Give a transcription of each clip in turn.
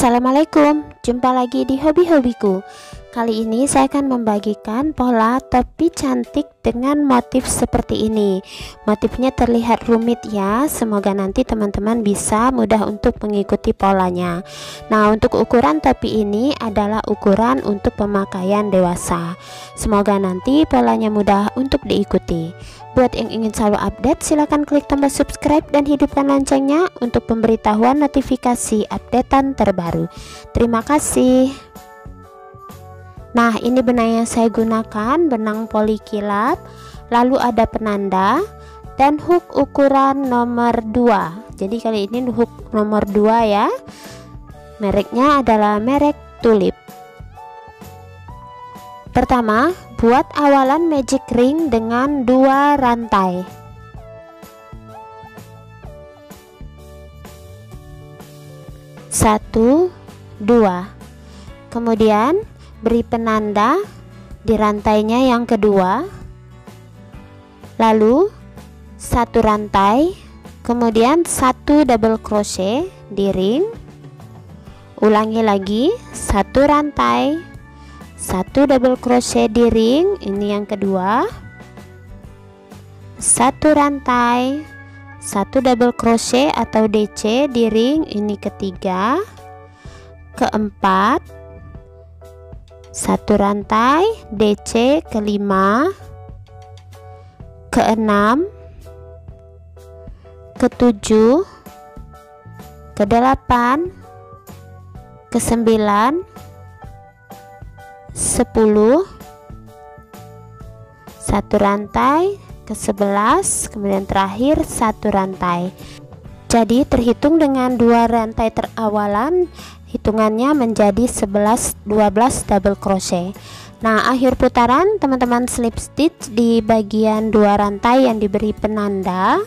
Assalamualaikum, jumpa lagi di hobi-hobiku. Kali ini saya akan membagikan pola topi cantik dengan motif seperti ini. Motifnya terlihat rumit ya, semoga nanti teman-teman bisa mudah untuk mengikuti polanya. Nah, untuk ukuran topi ini adalah ukuran untuk pemakaian dewasa. Semoga nanti polanya mudah untuk diikuti. Buat yang ingin selalu update, silahkan klik tombol subscribe dan hidupkan loncengnya untuk pemberitahuan notifikasi updatean terbaru. Terima kasih. Nah, ini benang yang saya gunakan, benang poli kilap, lalu ada penanda dan hook ukuran nomor 2. Jadi kali ini hook nomor 2 ya. Mereknya adalah merek Tulip. Pertama, buat awalan magic ring dengan 2 rantai. Satu, 2. Kemudian beri penanda di rantainya yang kedua, lalu 1 rantai, kemudian 1 double crochet di ring, ulangi lagi 1 rantai, 1 double crochet di ring, ini yang kedua, 1 rantai, 1 double crochet atau DC di ring, ini ketiga, keempat, 1 rantai DC, kelima, keenam, ketujuh, kedelapan, kesembilan, 10, 1 rantai, ke-11, kemudian terakhir 1 rantai. Jadi terhitung dengan 2 rantai terawalan, hitungannya menjadi 11-12 double crochet. Nah, akhir putaran teman-teman slip stitch di bagian 2 rantai yang diberi penanda,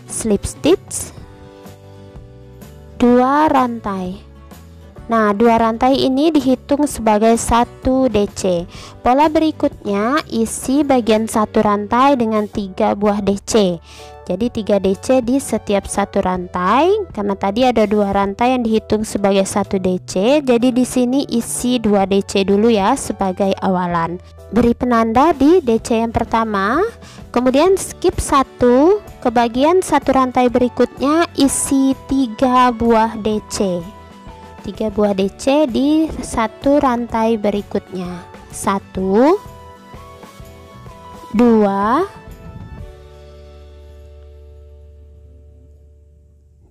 slip stitch 2 rantai. Nah, 2 rantai ini dihitung sebagai 1 DC. Pola berikutnya isi bagian 1 rantai dengan 3 buah DC. Jadi 3 DC di setiap 1 rantai, karena tadi ada 2 rantai yang dihitung sebagai 1 DC. Jadi di sini isi 2 DC dulu ya sebagai awalan. Beri penanda di DC yang pertama, kemudian skip 1, ke bagian 1 rantai berikutnya isi 3 buah DC. 3 buah DC di 1 rantai berikutnya. 1, 2,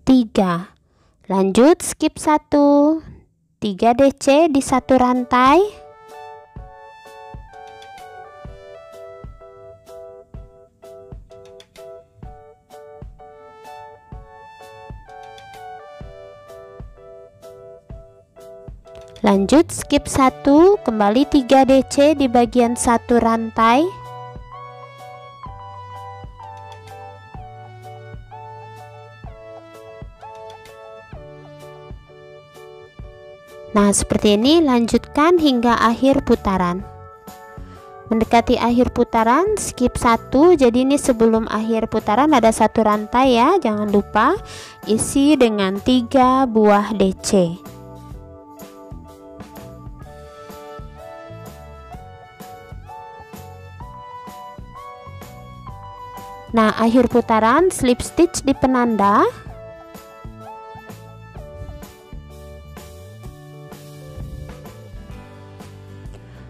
3. Lanjut skip 1, 3 DC di 1 rantai, lanjut skip 1, kembali 3 DC di bagian 1 rantai, nah seperti ini, lanjutkan hingga akhir putaran. Mendekati akhir putaran skip 1, jadi ini sebelum akhir putaran ada 1 rantai ya, jangan lupa isi dengan 3 buah DC. Nah, akhir putaran slip stitch di penanda,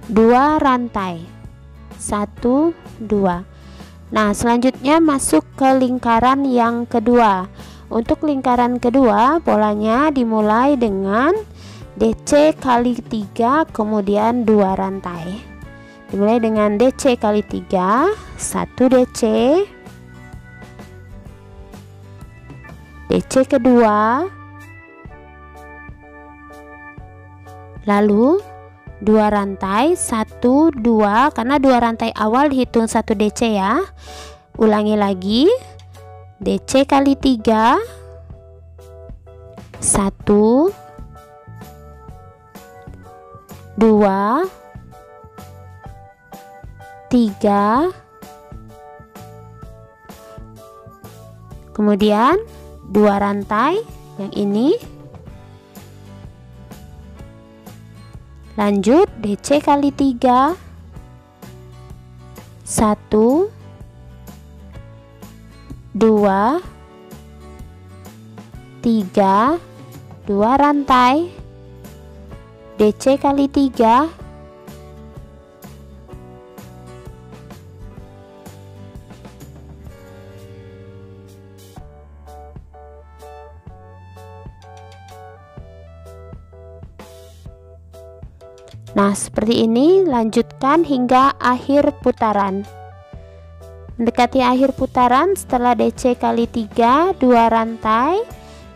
dua rantai, 1, 2. Nah, selanjutnya masuk ke lingkaran yang kedua. Untuk lingkaran kedua, polanya dimulai dengan DC kali 3, kemudian 2 rantai. Dimulai dengan DC kali 3, 1 DC, DC kedua, lalu 2 rantai, 1, 2, karena 2 rantai awal dihitung 1 DC ya. Ulangi lagi, DC kali 3, 1, 2, 3, kemudian 2 rantai yang ini, Lanjut DC kali 3, 1, 2, 3, 2 rantai, DC kali 3, nah seperti ini. Lanjutkan hingga akhir putaran. Mendekati akhir putaran, setelah DC kali 3, 2 rantai,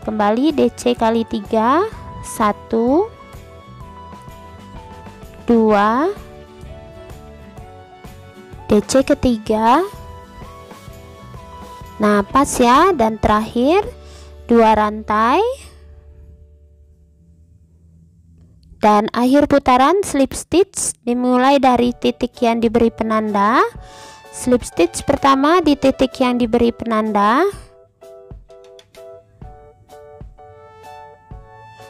kembali DC kali 3, 1, 2, DC ketiga. Nah pas ya, dan terakhir 2 rantai, dan akhir putaran slip stitch dimulai dari titik yang diberi penanda. Slip stitch pertama di titik yang diberi penanda,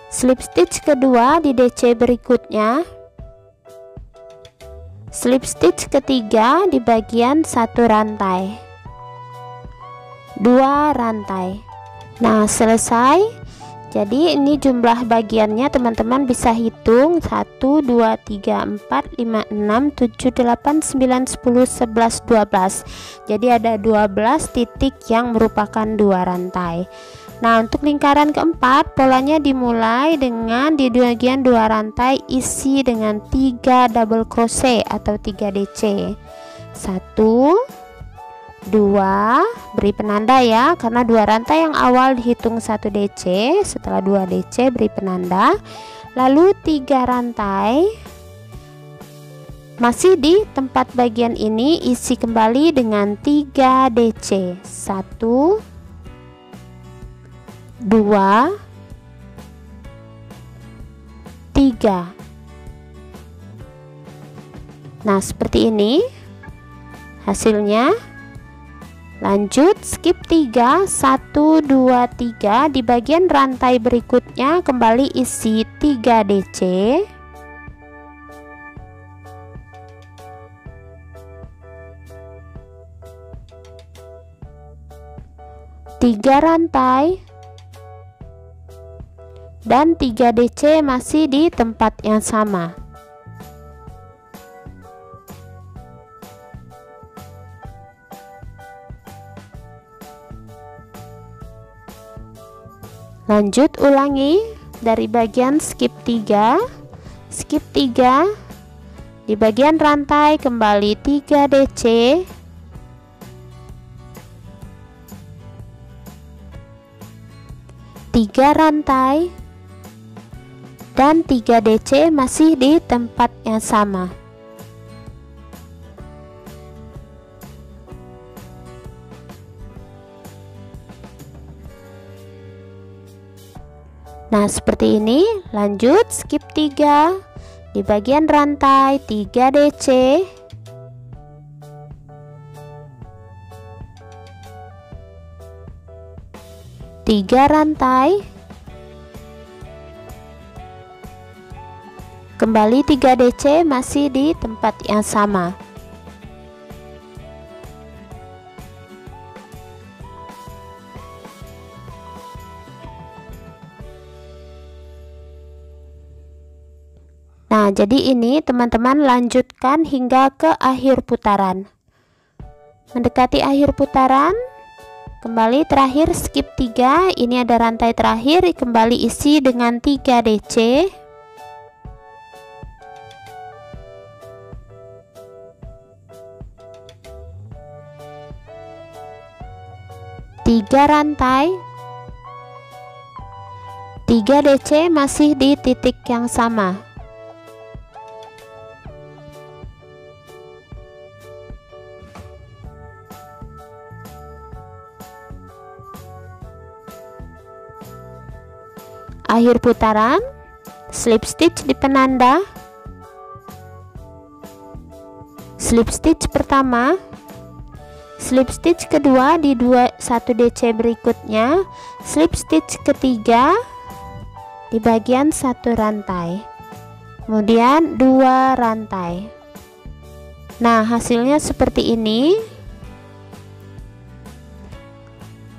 slip stitch kedua di DC berikutnya, slip stitch ketiga di bagian 1 rantai, 2 rantai. Nah selesai. Jadi ini jumlah bagiannya, teman-teman bisa hitung 1, 2, 3, 4, 5, 6, 7, 8, 9, 10, 11, 12. Jadi ada 12 titik yang merupakan 2 rantai. Nah untuk lingkaran keempat, polanya dimulai dengan di bagian 2 rantai isi dengan 3 double crochet atau 3 DC. 1, 2, beri penanda ya, karena 2 rantai yang awal dihitung 1 DC, setelah 2 DC beri penanda, lalu 3 rantai masih di tempat bagian ini, isi kembali dengan 3 DC. 1, 2, 3. Nah seperti ini hasilnya. Lanjut skip 3, 1, 2, 3 di bagian rantai berikutnya, kembali isi 3 DC, 3 rantai, dan 3 DC masih di tempat yang sama. Lanjut ulangi dari bagian skip 3, di bagian rantai kembali 3 DC, 3 rantai, dan 3 DC masih di tempat yang sama. Nah seperti ini. Lanjut skip 3, di bagian rantai 3 DC, 3 rantai, kembali 3 DC masih di tempat yang sama. Nah jadi ini teman-teman, lanjutkan hingga ke akhir putaran. Mendekati akhir putaran, kembali terakhir skip 3, ini ada rantai terakhir, kembali isi dengan 3 DC, 3 rantai, 3 DC masih di titik yang sama. Akhir putaran, slip stitch di penanda, slip stitch pertama, slip stitch kedua di 1 DC berikutnya, slip stitch ketiga di bagian 1 rantai, kemudian 2 rantai. Nah, hasilnya seperti ini.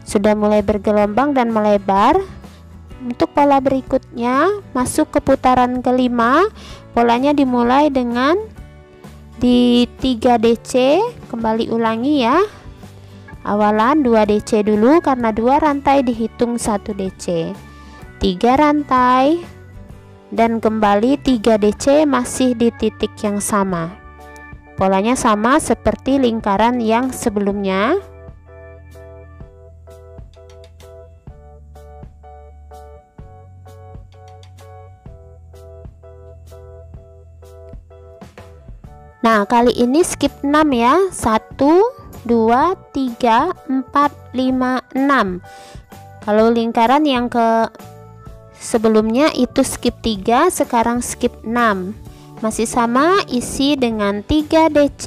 Sudah mulai bergelombang dan melebar. Untuk pola berikutnya, masuk ke putaran kelima. Polanya dimulai dengan di 3 DC, kembali ulangi ya. Awalan 2 DC dulu karena 2 rantai dihitung 1 DC. 3 rantai dan kembali 3 DC masih di titik yang sama. Polanya sama seperti lingkaran yang sebelumnya. Nah, kali ini skip 6 ya. 1, 2, 3, 4, 5, 6. Kalau lingkaran yang ke sebelumnya itu skip 3, sekarang skip 6. Masih sama, isi dengan 3 DC,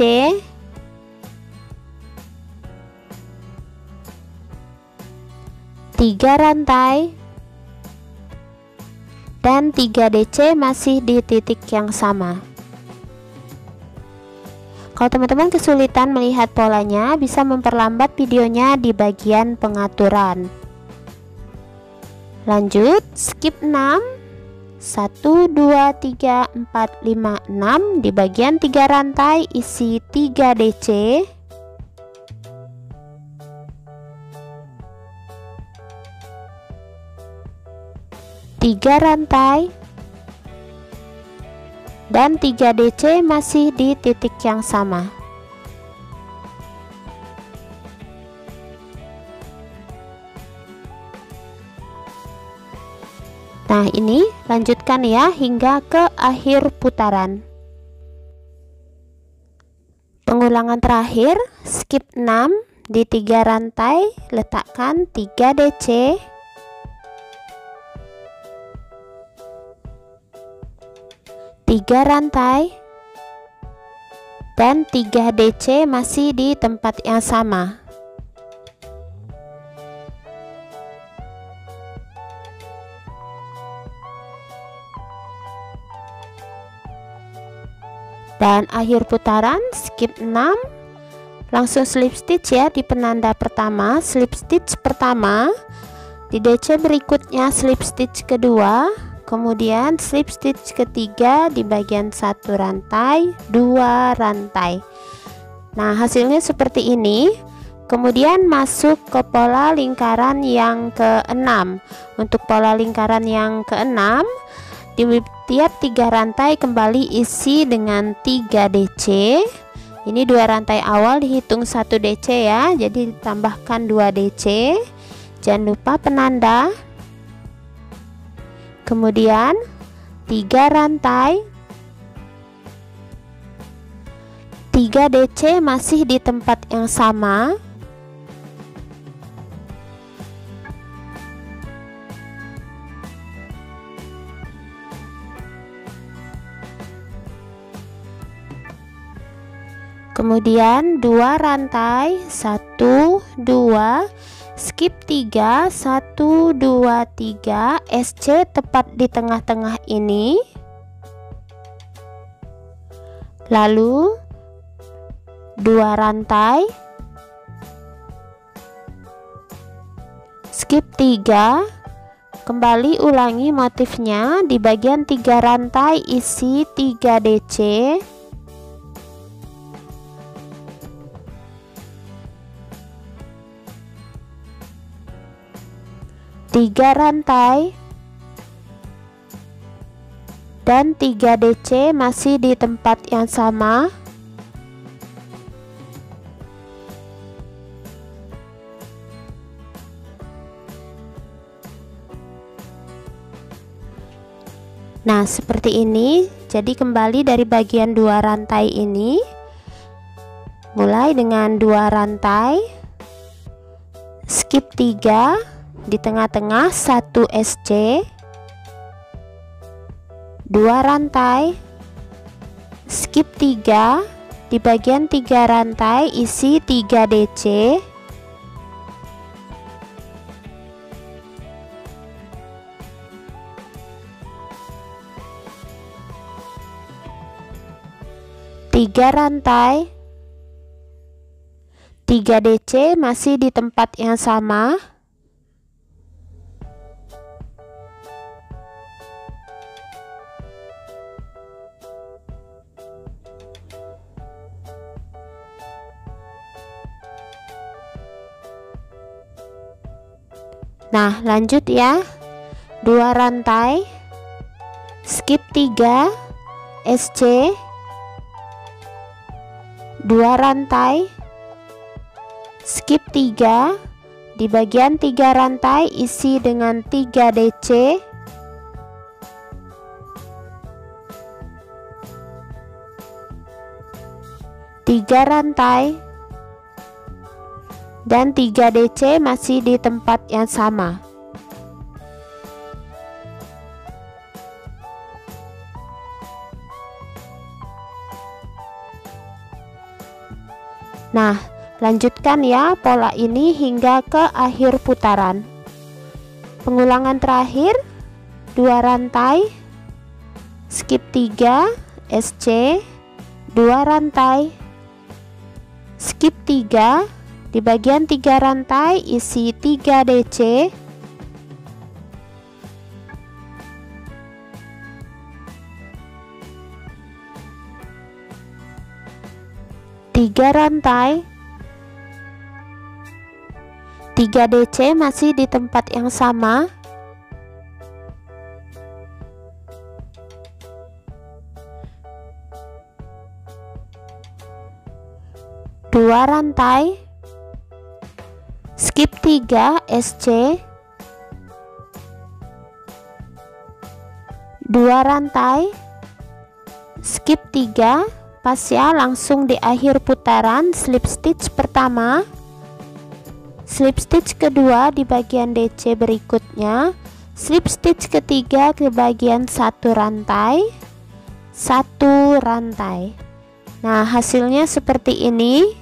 3 rantai, dan 3 DC masih di titik yang sama. Kalau teman-teman kesulitan melihat polanya, bisa memperlambat videonya di bagian pengaturan. Lanjut, skip 6. 1, 2, 3, 4, 5, 6. Di bagian 3 rantai isi 3 DC, 3 rantai, dan 3 DC masih di titik yang sama. Nah, ini lanjutkan ya hingga ke akhir putaran. Pengulangan terakhir, skip 6. Di 3 rantai letakkan 3 DC, 3 rantai, dan 3 DC masih di tempat yang sama. Dan akhir putaran skip 6, langsung slip stitch ya di penanda pertama. Slip stitch pertama, di DC berikutnya slip stitch kedua, kemudian slip stitch ketiga di bagian 1 rantai, 2 rantai. Nah, hasilnya seperti ini. Kemudian masuk ke pola lingkaran yang ke-6. Untuk pola lingkaran yang ke-6, di tiap 3 rantai kembali isi dengan 3 DC. Ini 2 rantai awal dihitung 1 DC ya, jadi ditambahkan 2 DC. Jangan lupa penanda. Kemudian 3 rantai, 3 DC masih di tempat yang sama. Kemudian 2 rantai, 1, 2, skip 3, 1, 2, 3, SC tepat di tengah-tengah ini. Lalu 2 rantai, skip 3, kembali ulangi motifnya. Di bagian 3 rantai isi 3 DC, 3 rantai, dan 3 DC masih di tempat yang sama. Nah, seperti ini. Jadi kembali dari bagian 2 rantai ini, mulai dengan 2 rantai, skip 3, di tengah-tengah 1 SC, 2 rantai, skip 3, di bagian 3 rantai isi 3 DC, 3 rantai, 3 DC masih di tempat yang sama. Nah, lanjut ya. 2 rantai, skip 3 SC, 2 rantai, skip 3, di bagian 3 rantai isi dengan 3 DC, 3 rantai, dan 3 DC masih di tempat yang sama. Nah, lanjutkan ya pola ini hingga ke akhir putaran. Pengulangan terakhir, 2 rantai, skip 3 SC, 2 rantai, skip 3, di bagian 3 rantai isi 3 DC, 3 rantai, 3 DC masih di tempat yang sama. Dua rantai, skip 3 SC, 2 rantai, skip 3, pas ya, langsung di akhir putaran slip stitch pertama, slip stitch kedua di bagian DC berikutnya, slip stitch ketiga ke bagian 1 rantai, 1 rantai. Nah, hasilnya seperti ini.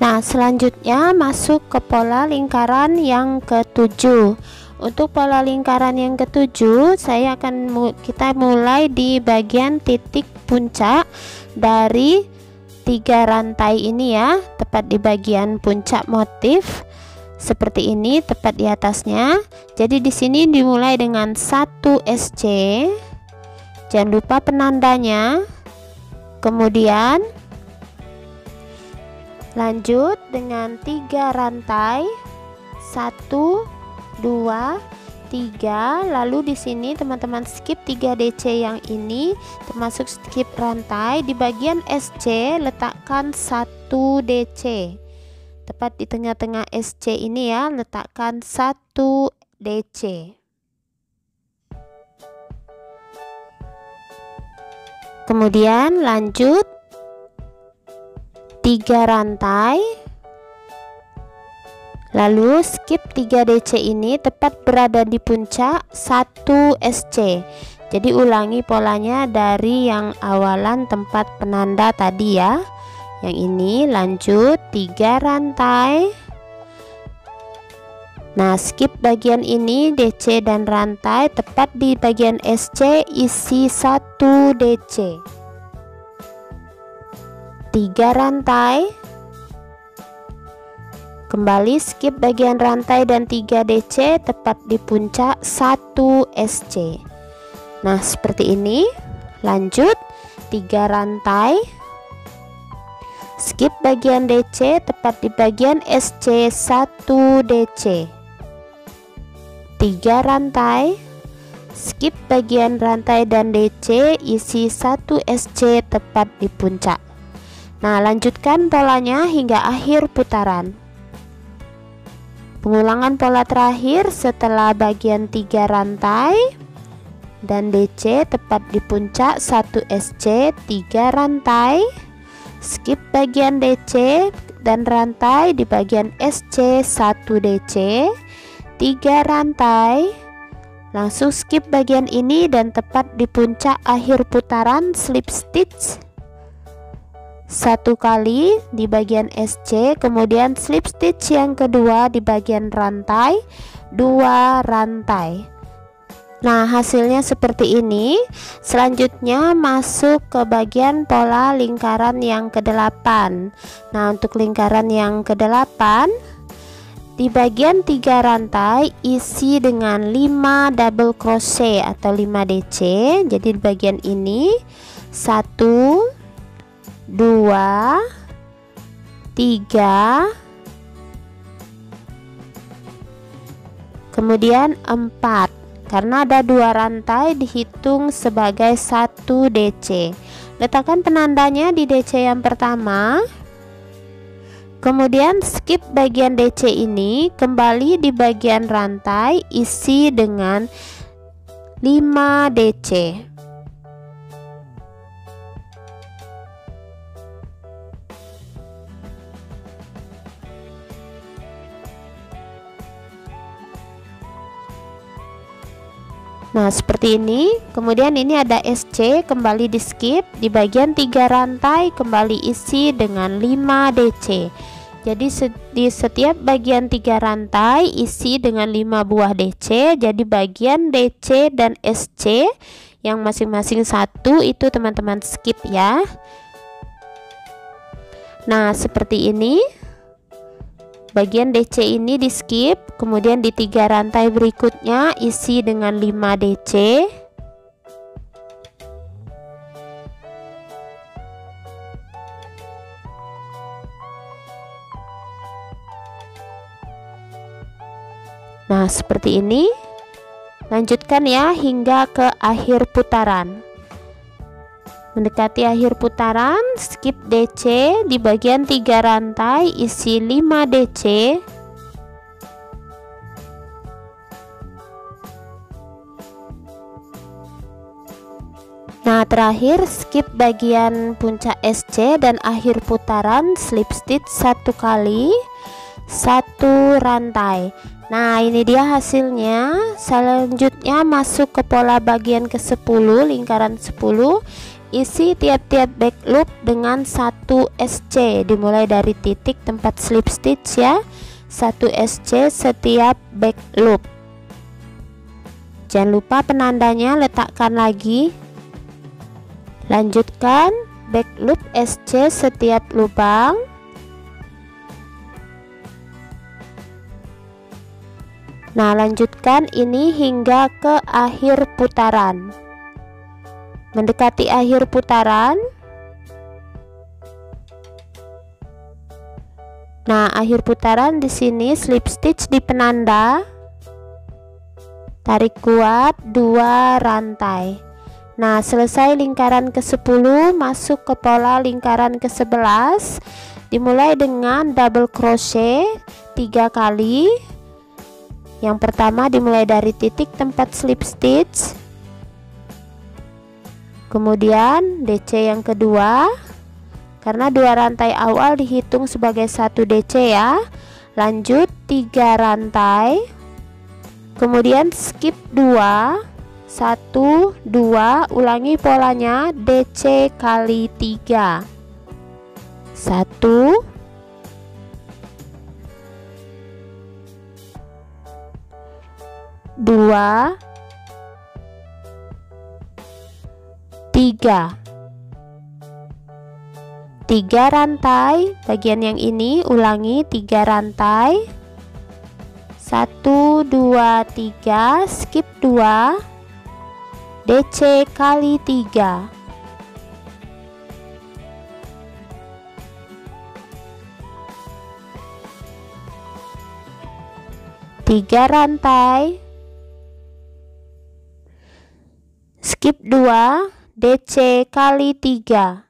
Nah, selanjutnya masuk ke pola lingkaran yang ke-7. Untuk pola lingkaran yang ke-7, kita mulai di bagian titik puncak dari 3 rantai ini ya, tepat di bagian puncak motif seperti ini, tepat di atasnya. Jadi di sini dimulai dengan 1 SC. Jangan lupa penandanya. Kemudian lanjut dengan 3 rantai, 1 2 3, lalu di sini teman-teman skip 3 DC yang ini, termasuk skip rantai. Di bagian SC letakkan 1 DC, tepat di tengah-tengah SC ini ya, letakkan 1 DC. Kemudian lanjut 3 rantai, lalu skip 3 DC ini, tepat berada di puncak 1 SC. Jadi ulangi polanya dari yang awalan tempat penanda tadi ya. Yang ini lanjut 3 rantai. Nah, skip bagian ini DC dan rantai, tepat di bagian SC isi 1 DC. 3 rantai, kembali skip bagian rantai dan 3 DC, tepat di puncak 1 SC. Nah, seperti ini. Lanjut 3 rantai, skip bagian DC, tepat di bagian SC 1 DC. 3 rantai, skip bagian rantai dan DC, isi 1 SC tepat di puncak. Nah, lanjutkan polanya hingga akhir putaran. Pengulangan pola terakhir setelah bagian 3 rantai dan DC tepat di puncak 1 SC, 3 rantai, skip bagian DC dan rantai di bagian SC 1 DC, 3 rantai, langsung skip bagian ini dan tepat di puncak akhir putaran slip stitch 1 kali di bagian SC, kemudian slip stitch yang kedua di bagian rantai 2 rantai. Nah, hasilnya seperti ini. Selanjutnya masuk ke bagian pola lingkaran yang ke-8. Nah, untuk lingkaran yang ke-8, di bagian 3 rantai isi dengan 5 double crochet atau 5 DC. Jadi di bagian ini 1 2 3, kemudian 4. Karena ada 2 rantai dihitung sebagai 1 DC. Letakkan penandanya di DC yang pertama. Kemudian skip bagian DC ini, kembali di bagian rantai isi dengan 5 DC. Nah, seperti ini. Kemudian ini ada SC, kembali di skip. Di bagian 3 rantai kembali isi dengan 5 DC. Jadi di setiap bagian 3 rantai isi dengan 5 buah DC. Jadi bagian DC dan SC yang masing-masing 1 itu teman-teman skip ya. Nah, seperti ini. Bagian DC ini di skip, kemudian di 3 rantai berikutnya isi dengan 5 DC. Nah, seperti ini. Lanjutkan ya hingga ke akhir putaran. Mendekati akhir putaran, skip DC, di bagian 3 rantai isi 5 DC. Nah, terakhir skip bagian puncak SC dan akhir putaran slip stitch 1 kali 1 rantai. Nah, ini dia hasilnya. Selanjutnya masuk ke pola bagian ke-10, lingkaran 10. Isi tiap-tiap back loop dengan 1 SC, dimulai dari titik tempat slip stitch ya. 1 SC setiap back loop. Jangan lupa penandanya letakkan lagi. Lanjutkan back loop SC setiap lubang. Nah, lanjutkan ini hingga ke akhir putaran. Mendekati akhir putaran. Nah, akhir putaran di sini slip stitch di penanda. Tarik kuat 2 rantai. Nah, selesai lingkaran ke-10, masuk ke pola lingkaran ke-11. Dimulai dengan double crochet 3 kali. Yang pertama dimulai dari titik tempat slip stitch. Kemudian DC yang kedua, karena 2 rantai awal dihitung sebagai 1 DC ya. Lanjut 3 rantai. Kemudian skip 2, 1 2, ulangi polanya DC kali 3. 1 2 3 rantai. Bagian yang ini ulangi 3 rantai. 1 2 3, skip 2, DC kali 3. 3 rantai, skip 2, DC kali 3.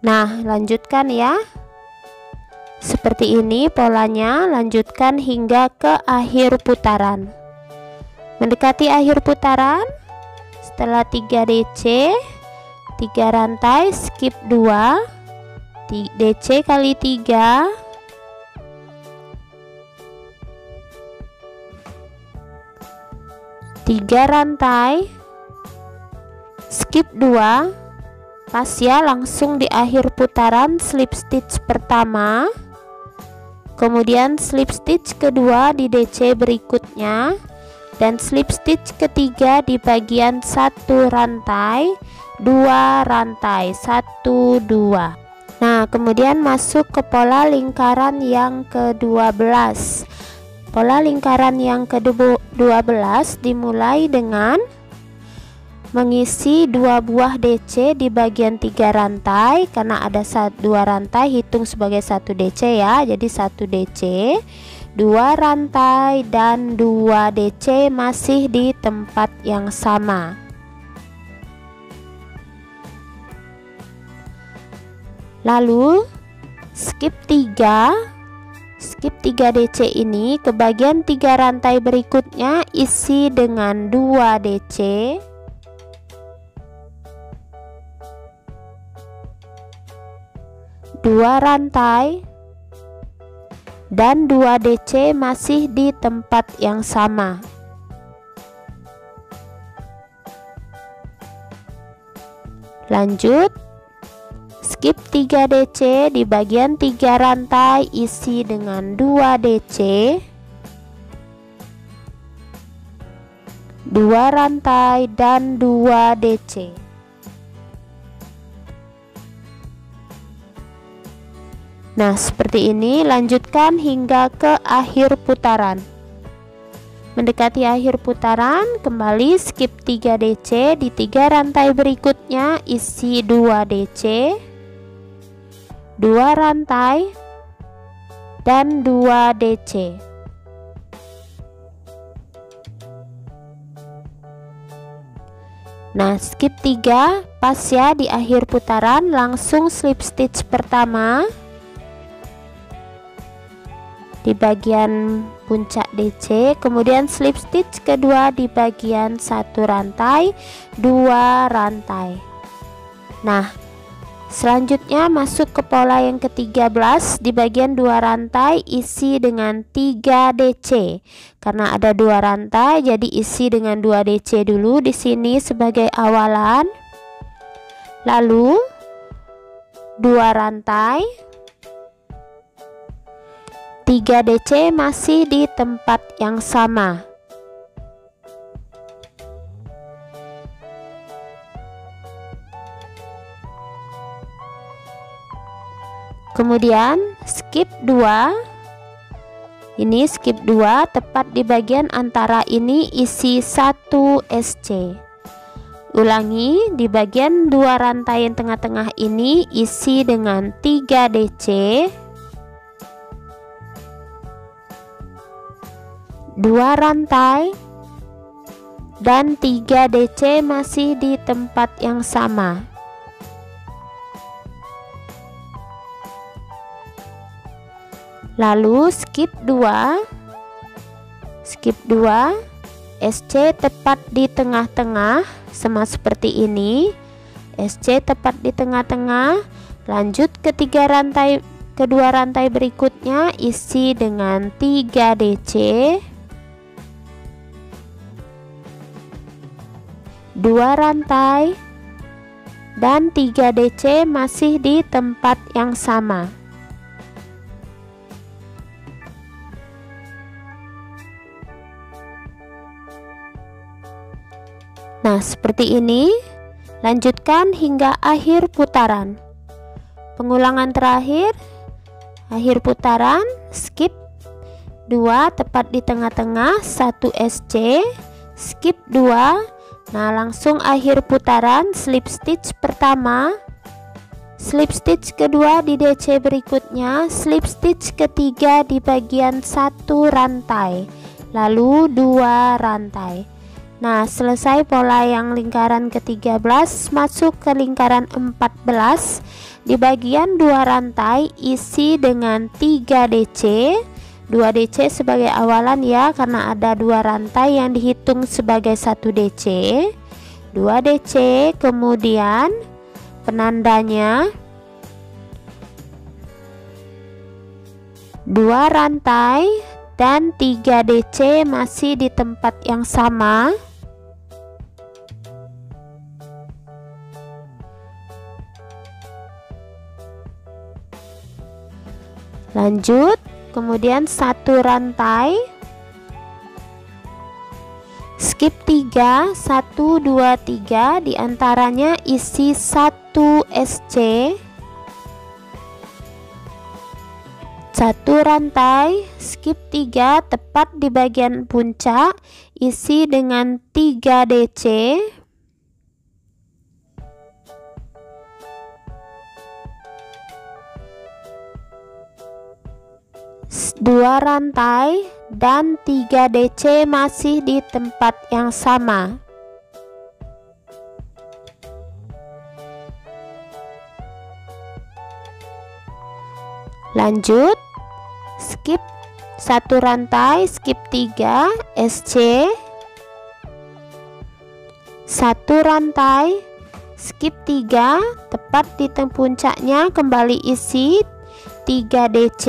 Nah, lanjutkan ya. Seperti ini polanya, lanjutkan hingga ke akhir putaran. Mendekati akhir putaran, setelah 3 DC, 3 rantai, skip 2, DC kali 3. 3 rantai, skip 2, pas ya, langsung di akhir putaran slip stitch pertama, kemudian slip stitch kedua di DC berikutnya, dan slip stitch ketiga di bagian satu rantai, 2 rantai, 1 2. Nah, kemudian masuk ke pola lingkaran yang ke-12. Pola lingkaran yang ke-12 dimulai dengan mengisi 2 buah DC di bagian 3 rantai. Karena ada 2 rantai, hitung sebagai 1 DC ya. Jadi 1 DC, 2 rantai, dan 2 DC masih di tempat yang sama. Lalu skip 3 DC ini ke bagian 3 rantai berikutnya, isi dengan 2 DC, 2 rantai, dan 2 DC masih di tempat yang sama. Lanjut, skip 3 DC di bagian 3 rantai, isi dengan 2 DC, 2 rantai, dan 2 DC. Nah, seperti ini, lanjutkan hingga ke akhir putaran. Mendekati akhir putaran, kembali skip 3 DC di 3 rantai berikutnya, isi 2 DC, 2 rantai, dan 2 DC. Nah, skip 3 pas ya, di akhir putaran langsung slip stitch pertama di bagian puncak DC, kemudian slip stitch kedua di bagian 1 rantai, 2 rantai. Nah, selanjutnya masuk ke pola yang ke-13 di bagian 2 rantai, isi dengan 3 DC. Karena ada 2 rantai, jadi isi dengan 2 DC dulu di sini sebagai awalan. Lalu 2 rantai, 3 DC masih di tempat yang sama. Kemudian skip 2. Ini skip 2 tepat di bagian antara ini, isi 1 SC. Ulangi, di bagian 2 rantai yang tengah-tengah ini isi dengan 3 DC, 2 rantai, dan 3 DC masih di tempat yang sama. Lalu skip 2 SC tepat di tengah-tengah, sama seperti ini. SC tepat di tengah-tengah. Lanjut ke 3 rantai, kedua rantai berikutnya isi dengan 3 DC, 2 rantai, dan 3 DC masih di tempat yang sama. Nah, seperti ini. Lanjutkan hingga akhir putaran. Pengulangan terakhir, akhir putaran, skip 2 tepat di tengah-tengah, 1 SC, skip 2. Nah, langsung akhir putaran, slip stitch pertama, slip stitch kedua di DC berikutnya, slip stitch ketiga di bagian 1 rantai, lalu 2 rantai. Nah, selesai pola yang lingkaran ke-13, masuk ke lingkaran 14. Di bagian 2 rantai isi dengan 3 DC, 2 DC sebagai awalan ya, karena ada 2 rantai yang dihitung sebagai 1 DC, 2 DC, kemudian penandanya 2 rantai dan 3 DC masih di tempat yang sama. Lanjut, kemudian 1 rantai, skip 3, 1 2 3, diantaranya isi 1 SC, 1 rantai, skip 3, tepat di bagian puncak, isi dengan 3 DC, 2 rantai, dan 3 DC masih di tempat yang sama. Lanjut, skip 1 rantai, skip 3 SC, 1 rantai, skip 3, tepat di puncaknya kembali isi 3 DC,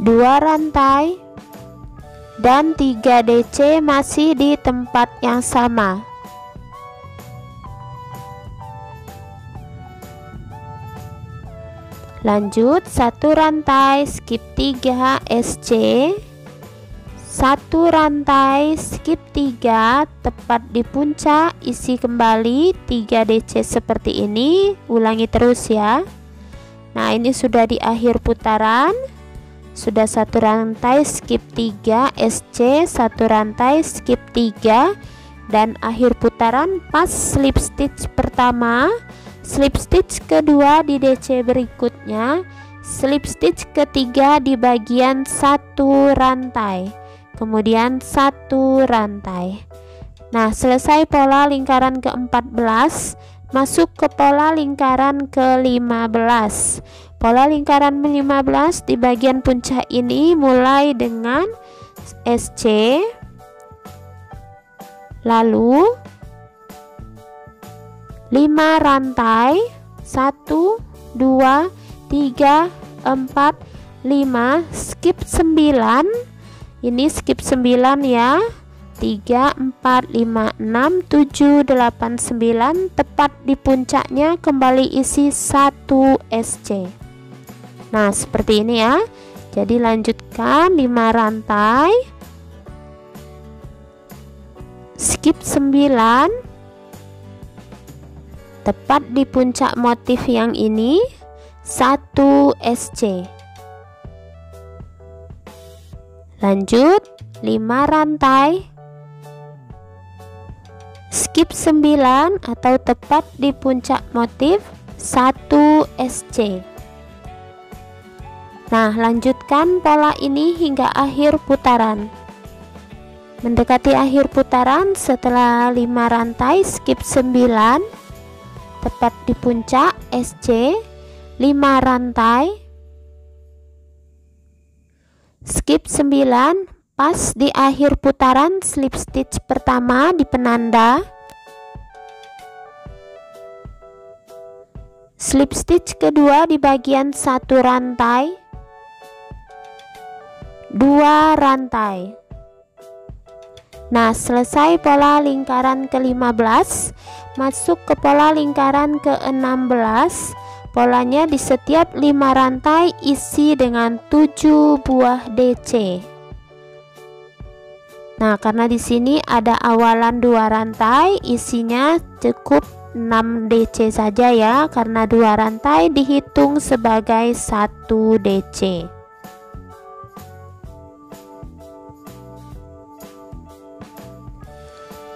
2 rantai, dan 3 DC masih di tempat yang sama. Lanjut, 1 rantai, skip 3 SC, 1 rantai, skip 3, tepat di puncak, isi kembali 3 DC seperti ini. Ulangi terus ya. Nah, ini sudah di akhir putaran. Sudah 1 rantai, skip 3 SC, 1 rantai, skip 3, dan akhir putaran pas slip stitch pertama, slip stitch kedua di DC berikutnya, slip stitch ketiga di bagian 1 rantai, kemudian 1 rantai. Nah, selesai pola lingkaran ke-14, masuk ke pola lingkaran ke-15. Pola lingkaran 15 di bagian puncak ini mulai dengan SC, lalu 5 rantai, 1 2 3 4 5, skip 9. Ini skip 9 ya. 3 4 5 6 7 8 9, tepat di puncaknya kembali isi 1 SC. Nah, seperti ini ya. Jadi lanjutkan 5 rantai, skip 9, tepat di puncak motif yang ini 1 SC. Lanjut 5 rantai, skip 9 atau tepat di puncak motif 1 SC. Nah, lanjutkan pola ini hingga akhir putaran. Mendekati akhir putaran, setelah 5 rantai, skip 9, tepat di puncak SC, 5 rantai, skip 9, pas di akhir putaran slip stitch pertama di penanda, slip stitch kedua di bagian 1 rantai, 2 rantai. Nah, selesai pola lingkaran ke-15, masuk ke pola lingkaran ke-16. Polanya di setiap 5 rantai isi dengan 7 buah DC. Nah, karena di sini ada awalan 2 rantai, isinya cukup 6 DC saja ya, karena 2 rantai dihitung sebagai 1 DC.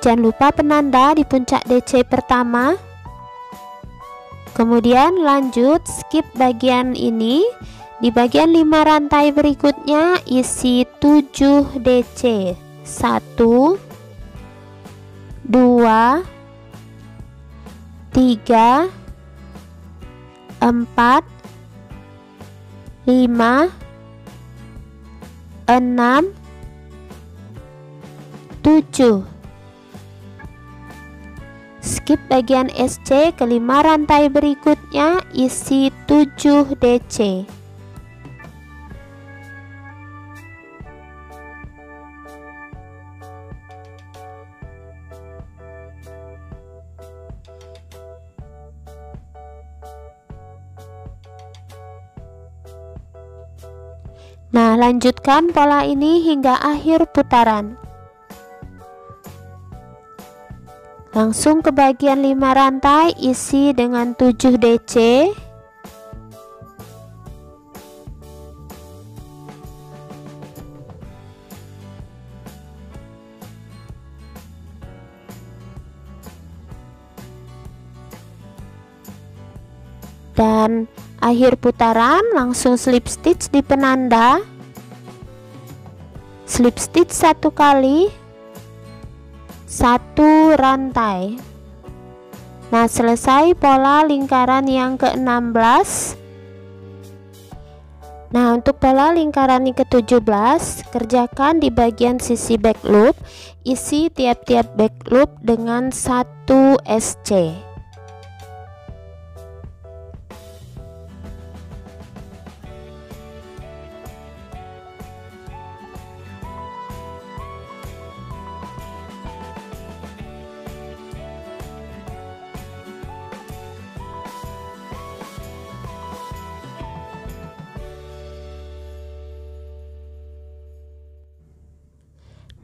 Jangan lupa penanda di puncak DC pertama. Kemudian lanjut skip bagian ini. Di bagian 5 rantai berikutnya isi 7 DC. 1 2 3 4 5 6 7. Skip bagian SC ke 5 rantai berikutnya isi 7 DC. Nah, lanjutkan pola ini hingga akhir putaran. Langsung ke bagian 5 rantai, isi dengan 7 DC. Dan akhir putaran langsung slip stitch di penanda, slip stitch 1 kali, 1 rantai. Nah, selesai pola lingkaran yang ke-16. Nah, untuk pola lingkaran yang ke-17, kerjakan di bagian sisi back loop, isi tiap-tiap back loop dengan 1 SC.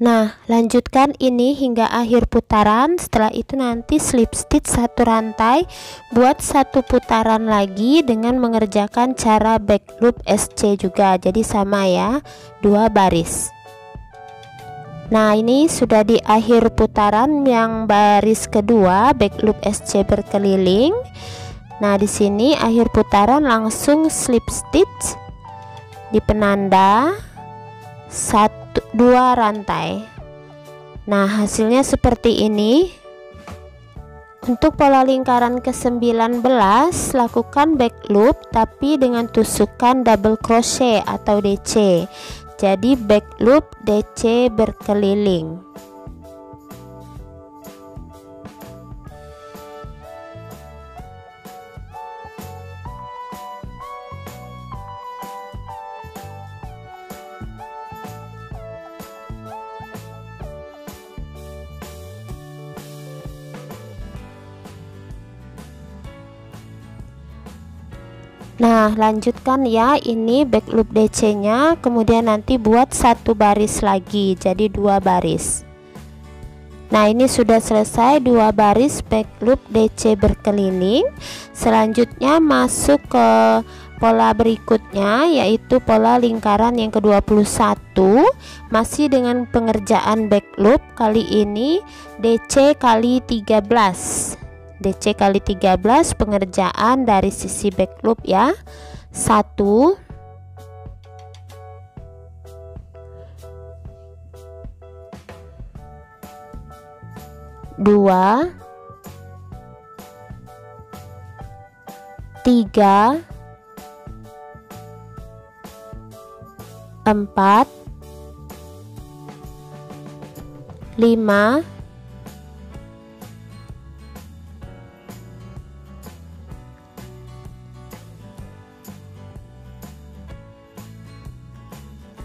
Nah, lanjutkan ini hingga akhir putaran. Setelah itu nanti slip stitch 1 rantai, buat 1 putaran lagi dengan mengerjakan cara back loop SC juga. Jadi sama ya, 2 baris. Nah, ini sudah di akhir putaran yang baris kedua, back loop SC berkeliling. Nah, di sini akhir putaran langsung slip stitch di penanda 2 rantai. Nah, hasilnya seperti ini. Untuk pola lingkaran ke-19, lakukan back loop tapi dengan tusukan double crochet atau DC. Jadi back loop DC berkeliling. Nah, lanjutkan ya, ini back loop DC nya, kemudian nanti buat 1 baris lagi, jadi 2 baris. Nah, ini sudah selesai 2 baris back loop DC berkeliling. Selanjutnya masuk ke pola berikutnya, yaitu pola lingkaran yang ke-21, masih dengan pengerjaan back loop. Kali ini DC kali 13, DC kali 13 pengerjaan dari sisi back loop ya. 1 2 3 4 5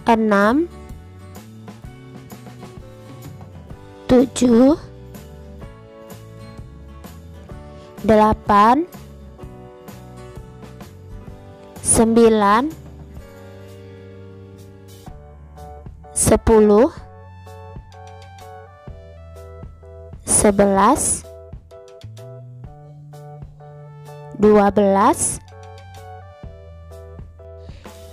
6 7 8 9 10 11 12.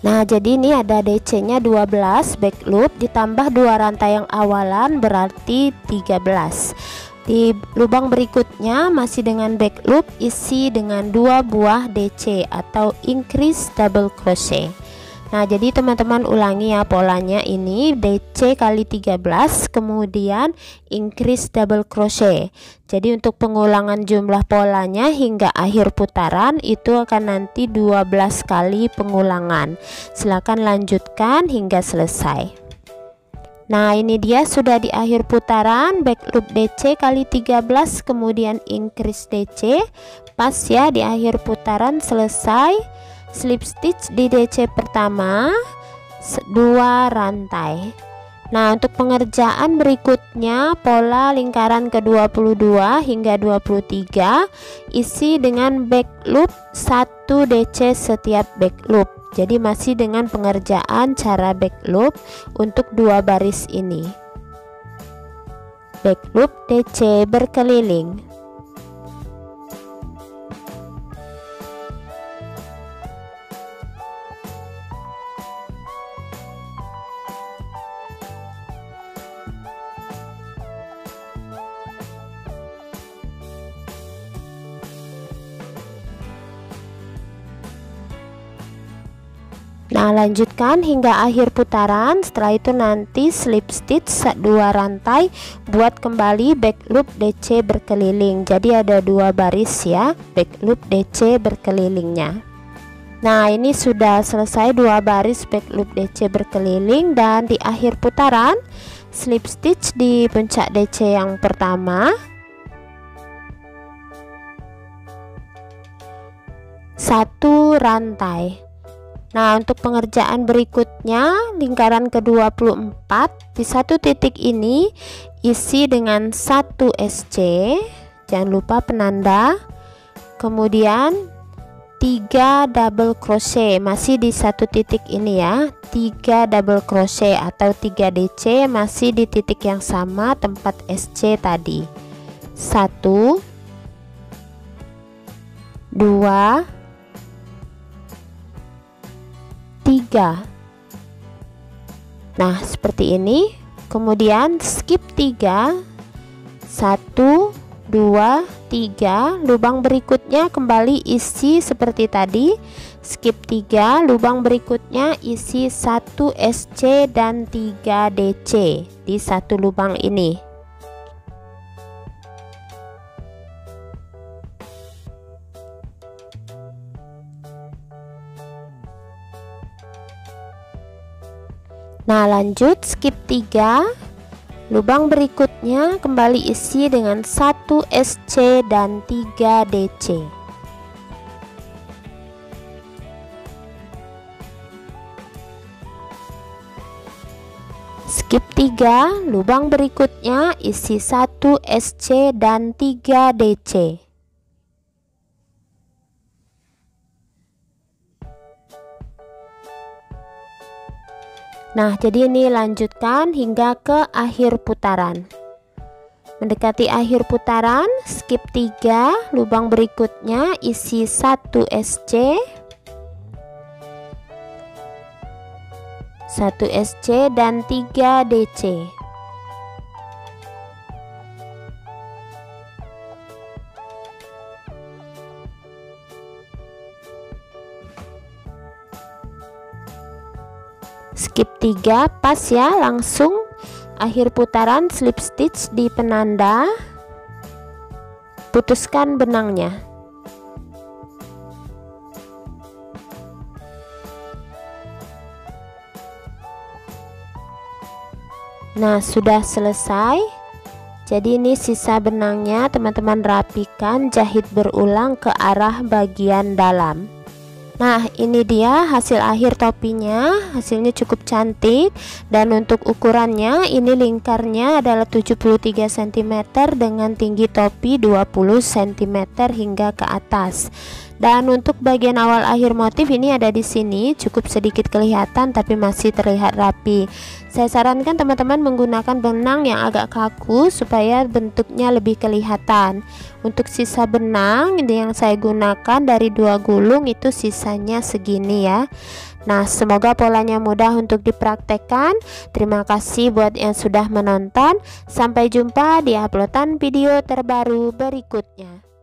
Nah, jadi ini ada DC nya 12 back loop ditambah 2 rantai yang awalan berarti 13. Di lubang berikutnya masih dengan back loop, isi dengan 2 buah DC atau increase double crochet. Nah, jadi teman-teman ulangi ya polanya, ini DC kali 13 kemudian increase double crochet. Jadi untuk pengulangan jumlah polanya hingga akhir putaran itu akan nanti 12 kali pengulangan. Silakan lanjutkan hingga selesai. Nah, ini dia sudah di akhir putaran, back loop DC kali 13 kemudian increase DC. Pas ya, di akhir putaran selesai. Slip stitch di DC pertama 2 rantai. Nah, untuk pengerjaan berikutnya pola lingkaran ke-22 hingga 23 isi dengan back loop 1 DC setiap back loop. Jadi masih dengan pengerjaan cara back loop untuk 2 baris ini. Back loop DC berkeliling. Nah, lanjutkan hingga akhir putaran. Setelah itu nanti slip stitch 2 rantai, buat kembali back loop DC berkeliling. Jadi ada 2 baris ya, back loop DC berkelilingnya. Nah, ini sudah selesai 2 baris back loop DC berkeliling, dan di akhir putaran slip stitch di puncak DC yang pertama, 1 rantai. Nah, untuk pengerjaan berikutnya lingkaran ke-24 di satu titik ini isi dengan 1 SC, jangan lupa penanda, kemudian 3 double crochet masih di satu titik ini ya, 3 double crochet atau 3 DC masih di titik yang sama tempat SC tadi. 1 2 3. Nah, seperti ini. Kemudian skip 3, 1 2 3, lubang berikutnya kembali isi seperti tadi. Skip 3, lubang berikutnya isi 1 SC dan 3 DC di satu lubang ini. Nah, lanjut skip 3, lubang berikutnya kembali isi dengan 1 SC dan 3 DC. Skip 3, lubang berikutnya isi 1 SC dan 3 DC. Nah, jadi ini lanjutkan hingga ke akhir putaran. Mendekati akhir putaran, skip 3, lubang berikutnya isi 1 SC, 1 SC dan 3 DC. Skip 3, pas ya, langsung akhir putaran slip stitch di penanda, putuskan benangnya. Nah, sudah selesai. Jadi ini sisa benangnya, teman-teman rapikan, jahit berulang ke arah bagian dalam. Nah, ini dia hasil akhir topinya. Hasilnya cukup cantik, dan untuk ukurannya ini lingkarnya adalah 73 cm dengan tinggi topi 20 cm hingga ke atas. Dan untuk bagian awal akhir motif ini ada di sini, cukup sedikit kelihatan tapi masih terlihat rapi. Saya sarankan teman-teman menggunakan benang yang agak kaku supaya bentuknya lebih kelihatan. Untuk sisa benang ini yang saya gunakan dari 2 gulung, itu sisanya segini ya. Nah, semoga polanya mudah untuk dipraktekkan. Terima kasih buat yang sudah menonton. Sampai jumpa di uploadan video terbaru berikutnya.